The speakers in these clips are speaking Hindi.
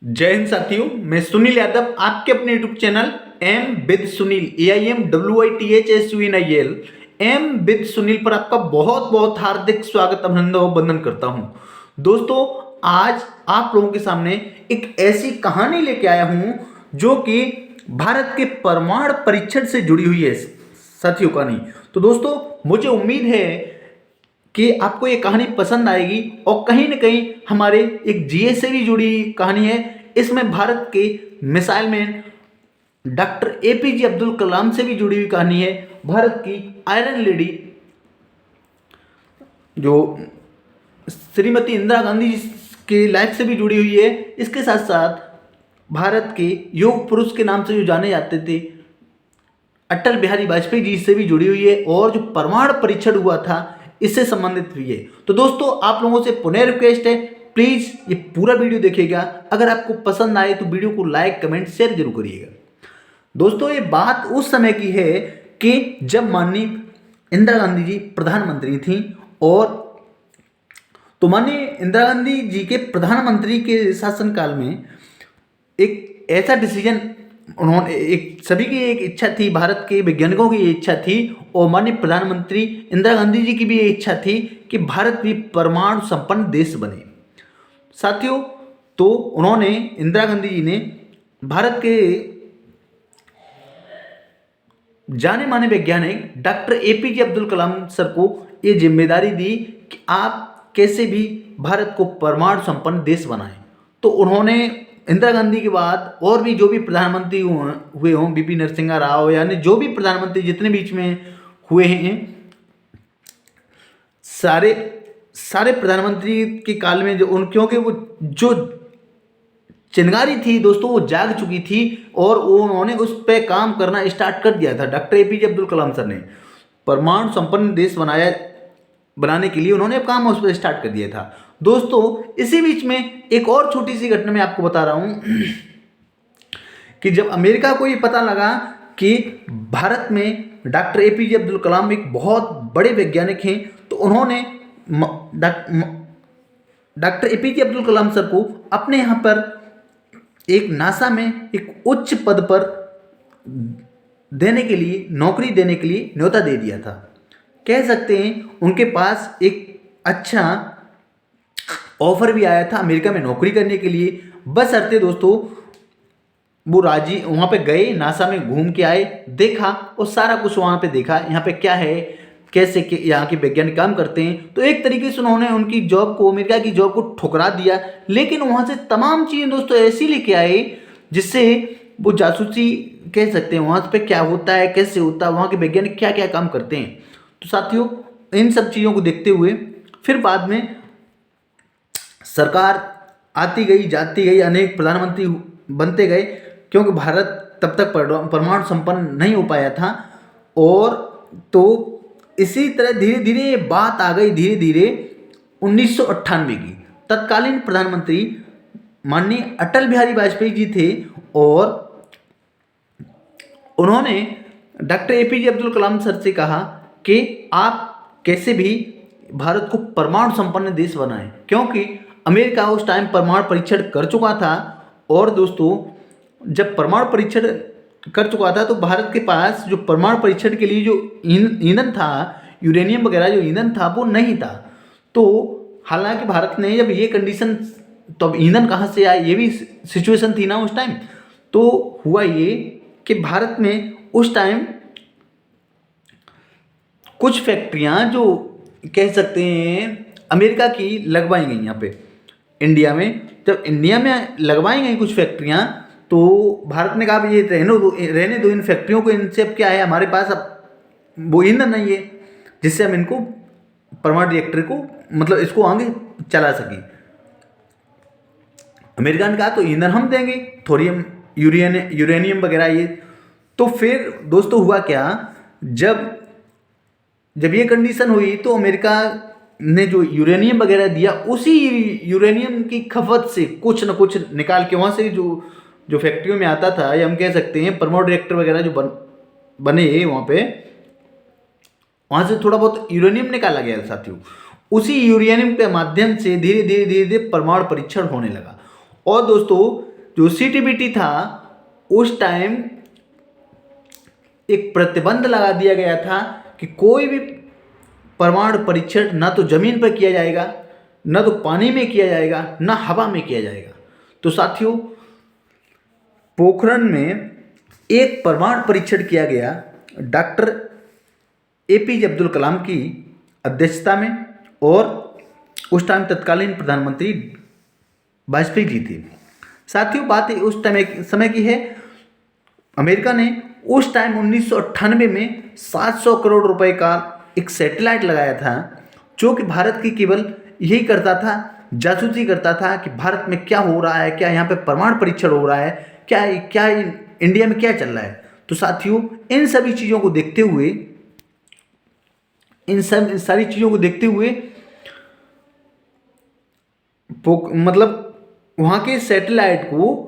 जय हिंद साथियों, मैं सुनील यादव आपके अपने YouTube channel aim with Sunil AIMWITHSUNIL aim with Sunil पर आपका बहुत बहुत हार्दिक स्वागत अभिनंदन और वंदन करता हूं। दोस्तों, आज आप लोगों के सामने एक ऐसी कहानी लेके आया हूं जो कि भारत के परमाणु परीक्षण से जुड़ी हुई है साथियों कहानी। तो दोस्तों, मुझे उम्मीद है कि आपको ये कहानी पसंद आएगी और कहीं ना कहीं हमारे एक जीए से भी जुड़ी कहानी है। इसमें भारत के missile man doctor APJ Abdul Kalam से भी जुड़ी हुई कहानी है। भारत की आयरन लेडी जो श्रीमती इंदिरा गांधी जी की लाइफ से भी जुड़ी हुई है। इसके साथ साथ भारत के योग पुरुष के नाम से जो जाने जाते थे अटल बिहारी वाजपेयी जी से भी जुड़ी हुई है और जो परमाणु परीक्षण हुआ था इससे संबंधित हुई है। तो दोस्तों, आप लोगों से पुनः रिक्वेस्ट है, प्लीज ये पूरा वीडियो देखिएगा। अगर आपको पसंद आए तो वीडियो को लाइक कमेंट शेयर जरूर करिएगा। दोस्तों, ये बात उस समय की है कि जब माननीय इंदिरा गांधी जी प्रधानमंत्री थी और तो माननीय इंदिरा गांधी जी के प्रधानमंत्री के शासनकाल में एक ऐसा डिसीजन उन्होंने एक सभी की एक इच्छा थी, भारत के वैज्ञानिकों की ये इच्छा थी और माननीय प्रधानमंत्री इंदिरा गांधी जी की भी ये इच्छा थी कि भारत भी परमाणु संपन्न देश बने। साथियों, तो उन्होंने इंदिरा गांधी जी ने भारत के जाने माने वैज्ञानिक डॉक्टर APJ अब्दुल कलाम सर को ये जिम्मेदारी दी कि आप कैसे भी भारत को परमाणु संपन्न देश बनाएं। तो उन्होंने इंदिरा गांधी के बाद और भी जो भी प्रधानमंत्री हुए हों, BP नरसिम्हा राव यानी जो भी प्रधानमंत्री जितने बीच में हुए हैं, सारे प्रधानमंत्री के काल में जो क्योंकि वो जो चिंगारी थी दोस्तों वो जाग चुकी थी और उन्होंने उस पर काम करना स्टार्ट कर दिया था। डॉक्टर APJ अब्दुल कलाम सर ने परमाणु संपन्न देश बनाने के लिए उन्होंने काम उस पर स्टार्ट कर दिया था। दोस्तों, इसी बीच में एक और छोटी सी घटना मैं आपको बता रहा हूं कि जब अमेरिका को ये पता लगा कि भारत में डॉक्टर APJ अब्दुल कलाम एक बहुत बड़े वैज्ञानिक हैं, तो उन्होंने डॉक्टर APJ अब्दुल कलाम सर को अपने यहाँ पर एक नासा में एक उच्च पद पर देने के लिए, नौकरी देने के लिए न्योता दे दिया था। कह सकते हैं उनके पास एक अच्छा ऑफर भी आया था अमेरिका में नौकरी करने के लिए। बस अरते दोस्तों वो राजी वहाँ पे गए, नासा में घूम के आए, देखा और सारा कुछ वहाँ पे देखा, यहाँ पे क्या है, कैसे यहाँ के वैज्ञानिक काम करते हैं। तो एक तरीके से उन्होंने उनकी जॉब को, अमेरिका की जॉब को ठुकरा दिया। लेकिन वहाँ से तमाम चीज़ें दोस्तों ऐसी लेके आए जिससे वो जासूसी कह सकते हैं, वहाँ पे क्या होता है, कैसे होता है, वहाँ के वैज्ञानिक क्या क्या काम करते हैं। तो साथियों, इन सब चीज़ों को देखते हुए फिर बाद में सरकार आती गई जाती गई, अनेक प्रधानमंत्री बनते गए क्योंकि भारत तब तक परमाणु संपन्न नहीं हो पाया था। और तो इसी तरह धीरे धीरे ये बात आ गई धीरे धीरे 1998 की। तत्कालीन प्रधानमंत्री माननीय अटल बिहारी वाजपेयी जी थे और उन्होंने डॉक्टर APJ अब्दुल कलाम सर से कहा कि आप कैसे भी भारत को परमाणु संपन्न देश बनाएं, क्योंकि अमेरिका उस टाइम परमाणु परीक्षण कर चुका था। और दोस्तों, जब परमाणु परीक्षण कर चुका था तो भारत के पास जो परमाणु परीक्षण के लिए जो ईंधन था, यूरेनियम वगैरह जो ईंधन था वो नहीं था। तो हालांकि भारत ने जब ये कंडीशन, तो अब ईंधन कहाँ से आए, ये भी सिचुएशन थी ना उस टाइम। तो हुआ ये कि भारत में उस टाइम कुछ फैक्ट्रियाँ जो कह सकते हैं अमेरिका की लगवाई गई यहाँ पे इंडिया में। जब इंडिया में लगवाई गई कुछ फैक्ट्रियाँ तो भारत ने कहा ये रहने दो इन फैक्ट्रियों को, इनसे अब क्या है, हमारे पास अब वो ईंधन नहीं है जिससे हम इनको परमाणु रिएक्टर को मतलब इसको आगे चला सकें। अमेरिका ने कहा तो ईंधन हम देंगे, थोरियम यूरेनियम वगैरह ये। तो फिर दोस्तों हुआ क्या, जब ये कंडीशन हुई तो अमेरिका ने जो यूरेनियम वगैरह दिया, उसी यूरेनियम की खपत से कुछ न कुछ निकाल के वहाँ से जो फैक्ट्रियों में आता था, या हम कह सकते हैं परमाणु रिएक्टर वगैरह जो बने वहाँ पे, वहाँ से थोड़ा बहुत यूरेनियम निकाला गया साथियों। उसी यूरेनियम के माध्यम से धीरे धीरे धीरे धीरे परमाणु परीक्षण होने लगा। और दोस्तों जो CTBT था उस टाइम एक प्रतिबंध लगा दिया गया था कि कोई भी परमाणु परीक्षण ना तो जमीन पर किया जाएगा, ना तो पानी में किया जाएगा, ना हवा में किया जाएगा। तो साथियों, पोखरण में एक परमाणु परीक्षण किया गया डॉक्टर APJ अब्दुल कलाम की अध्यक्षता में, और उस टाइम तत्कालीन प्रधानमंत्री वाजपेयी जी थे। साथियों, बात उस टाइम एक समय की है, अमेरिका ने उस टाइम 1998 में 700 करोड़ रुपए का एक सैटेलाइट लगाया था, जो कि भारत की केवल यही करता था, जासूसी करता था कि भारत में क्या हो रहा है, क्या यहाँ पे परमाणु परीक्षण हो रहा है, क्या क्या इंडिया में क्या चल रहा है। तो साथियों, इन सभी चीज़ों को देखते हुए, इन सारी चीज़ों को देखते हुए मतलब वहाँ के सैटेलाइट को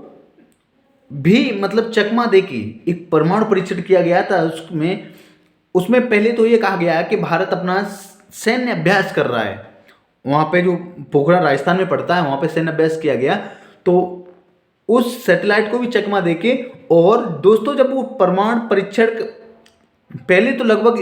भी मतलब चकमा देके एक परमाणु परीक्षण किया गया था। उसमें पहले तो ये कहा गया कि भारत अपना सैन्य अभ्यास कर रहा है। वहाँ पे जो पोखरण राजस्थान में पड़ता है, वहाँ पे सैन्य अभ्यास किया गया। तो उस सैटेलाइट को भी चकमा देके, और दोस्तों जब वो परमाणु परीक्षण पहले तो लगभग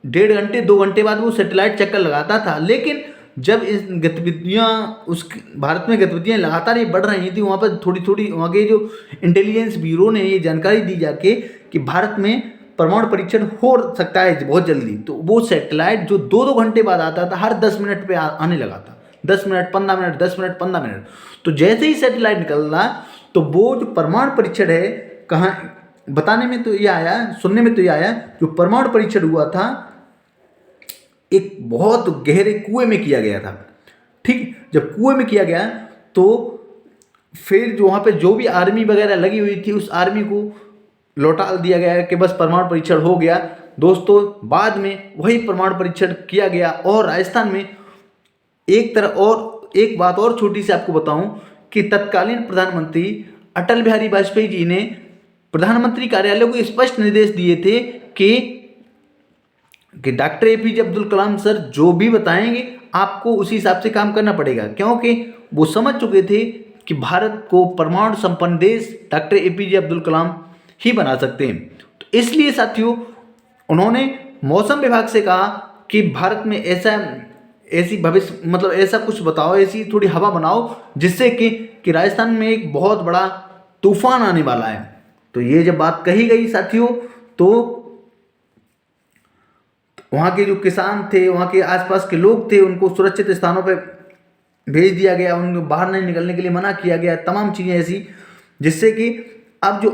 1.5 घंटे 2 घंटे बाद वो सैटेलाइट चक्कर लगाता था, लेकिन जब इस गतिविधियाँ उस भारत में गतिविधियाँ लगातार ये बढ़ रही थी, वहाँ पर थोड़ी थोड़ी वहाँ के जो इंटेलिजेंस ब्यूरो ने ये जानकारी दी जाके कि भारत में परमाणु परीक्षण हो सकता है बहुत जल्दी। तो वो सैटेलाइट जो 2-2 घंटे बाद आता था, हर 10 मिनट पे आने लगा था, 10 मिनट 15 मिनट 10 मिनट 15 मिनट। तो जैसे ही सैटेलाइट निकलना, तो वो जो परमाणु परीक्षण है, कहाँ बताने में तो ये आया, सुनने में तो ये आया, जो परमाणु परीक्षण हुआ था एक बहुत गहरे कुएं में किया गया था। ठीक, जब कुएं में किया गया तो फिर जो वहाँ पे जो भी आर्मी वगैरह लगी हुई थी, उस आर्मी को लौटा दिया गया कि बस परमाणु परीक्षण हो गया। दोस्तों, बाद में वही परमाणु परीक्षण किया गया, और राजस्थान में एक बात और छोटी सी आपको बताऊं कि तत्कालीन प्रधानमंत्री अटल बिहारी वाजपेयी जी ने प्रधानमंत्री कार्यालय को स्पष्ट निर्देश दिए थे कि डॉक्टर APJ अब्दुल कलाम सर जो भी बताएंगे आपको उसी हिसाब से काम करना पड़ेगा, क्योंकि वो समझ चुके थे कि भारत को परमाणु संपन्न देश डॉक्टर APJ अब्दुल कलाम ही बना सकते हैं। तो इसलिए साथियों, उन्होंने मौसम विभाग से कहा कि भारत में ऐसी भविष्य मतलब ऐसा कुछ बताओ, ऐसी थोड़ी हवा बनाओ जिससे कि राजस्थान में एक बहुत बड़ा तूफान आने वाला है। तो ये जब बात कही गई साथियों, तो वहाँ के जो किसान थे, वहाँ के आसपास के लोग थे, उनको सुरक्षित स्थानों पे भेज दिया गया, उनको बाहर नहीं निकलने के लिए मना किया गया, तमाम चीज़ें ऐसी, जिससे कि अब जो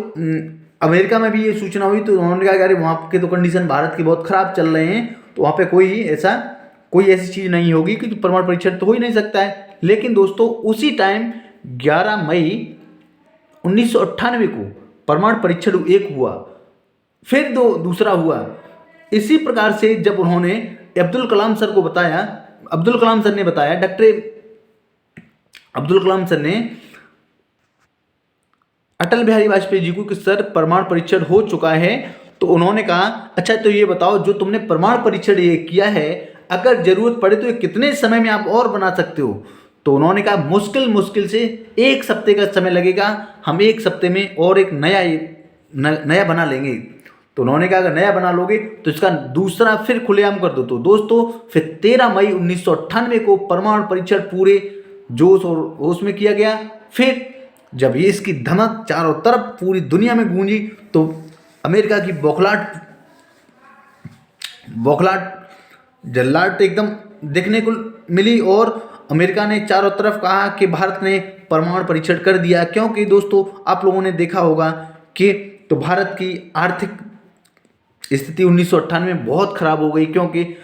अमेरिका में भी ये सूचना हुई तो उन्होंने कहा कि अरे वहाँ के तो कंडीशन भारत के बहुत ख़राब चल रहे हैं, तो वहाँ पे कोई ऐसी चीज़ नहीं होगी कि परमाणु परीक्षण तो हो ही नहीं सकता है। लेकिन दोस्तों, उसी टाइम 11 मई 1998 को परमाणु परीक्षण एक हुआ, फिर दूसरा हुआ। इसी प्रकार से जब उन्होंने अब्दुल कलाम सर को बताया, अब्दुल कलाम सर ने बताया, डॉक्टर अब्दुल कलाम सर ने अटल बिहारी वाजपेयी जी को कि सर परमाणु परीक्षण हो चुका है। तो उन्होंने कहा अच्छा, तो ये बताओ जो तुमने परमाणु परीक्षण ये किया है, अगर जरूरत पड़े तो ये कितने समय में आप और बना सकते हो। तो उन्होंने कहा मुश्किल से 1 हफ्ते का समय लगेगा, हम 1 हफ्ते में और एक नया बना लेंगे। तो उन्होंने कहा अगर नया बना लोगे तो इसका दूसरा फिर खुलेआम कर दो। तो दोस्तों, फिर 13 मई 1998 को परमाणु परीक्षण पूरे जोश और होश में किया गया। फिर जब ये इसकी धमक चारों तरफ पूरी दुनिया में गूंजी, तो अमेरिका की बौखलाहट जल्लाहट एकदम देखने को मिली, और अमेरिका ने चारों तरफ कहा कि भारत ने परमाणु परीक्षण कर दिया। क्योंकि दोस्तों, आप लोगों ने देखा होगा कि तो भारत की आर्थिक स्थिति 1998 में बहुत खराब हो गई, क्योंकि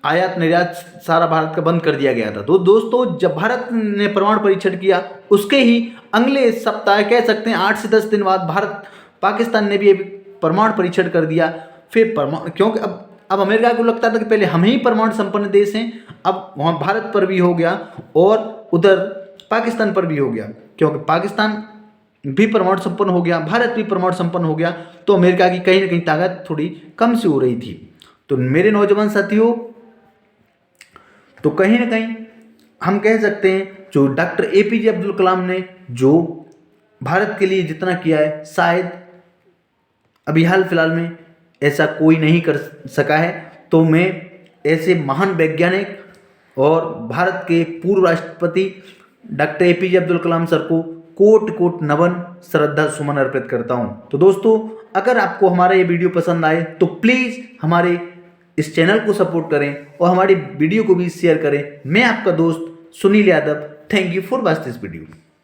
आयात निर्यात सारा भारत का बंद कर दिया गया था। तो दोस्तों, जब भारत ने परमाणु परीक्षण किया, उसके ही अगले सप्ताह कह सकते हैं 8 से 10 दिन बाद पाकिस्तान ने भी परमाणु परीक्षण कर दिया। फिर क्योंकि अब अमेरिका को लगता था कि पहले हम ही परमाणु संपन्न देश हैं, अब वहाँ भारत पर भी हो गया और उधर पाकिस्तान पर भी हो गया। क्योंकि पाकिस्तान भी परमाणु संपन्न हो गया, भारत भी परमाणु संपन्न हो गया, तो अमेरिका की कहीं ना कहीं ताकत थोड़ी कम सी हो रही थी। तो मेरे नौजवान साथियों, तो कहीं ना कहीं हम कह सकते हैं जो डॉक्टर APJ अब्दुल कलाम ने जो भारत के लिए जितना किया है शायद अभी हाल फिलहाल में ऐसा कोई नहीं कर सका है। तो मैं ऐसे महान वैज्ञानिक और भारत के पूर्व राष्ट्रपति डॉक्टर APJ अब्दुल कलाम सर को कोट कोट नमन श्रद्धा सुमन अर्पित करता हूँ। तो दोस्तों, अगर आपको हमारा ये वीडियो पसंद आए तो प्लीज़ हमारे इस चैनल को सपोर्ट करें और हमारी वीडियो को भी शेयर करें। मैं आपका दोस्त Sunil Yadav, thank you for watch this video.